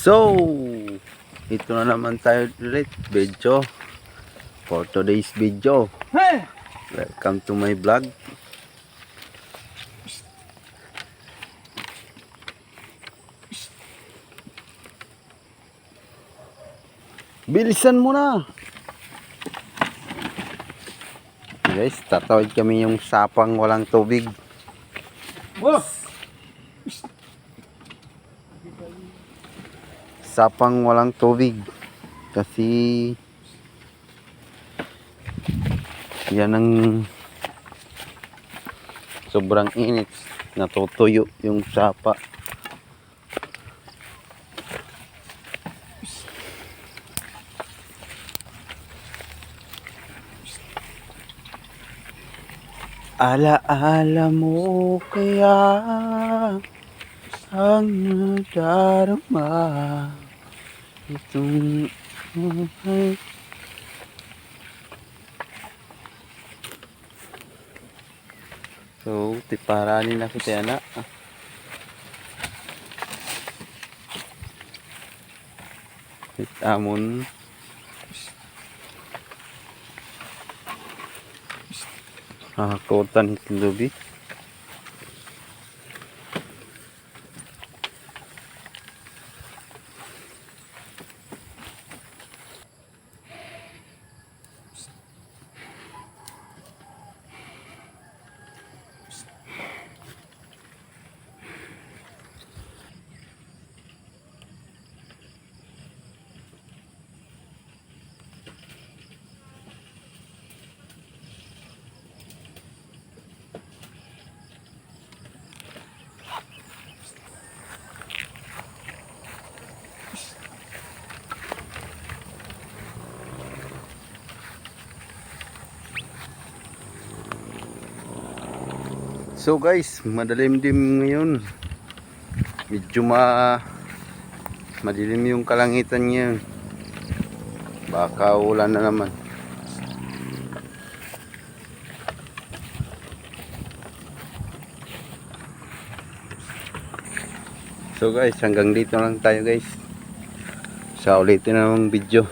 So, ito na naman tayo ulit, video for today's video. Welcome to my vlog. Bilisan mo na. Guys, tatawid kami yung sapang walang tubig. Sapang walang tubig kasi yan ang sobrang init, natutuyo yung sapa. Alaala mo kaya ang nadarama itong buhay. So, tiparanin na kita na. Amon kotan itu lebih. So guys, madilim-dim ngayon. Medyo madilim yung kalangitan niya. Baka ulan na naman. So guys, hanggang dito lang tayo guys. Sa ulitin na ng video.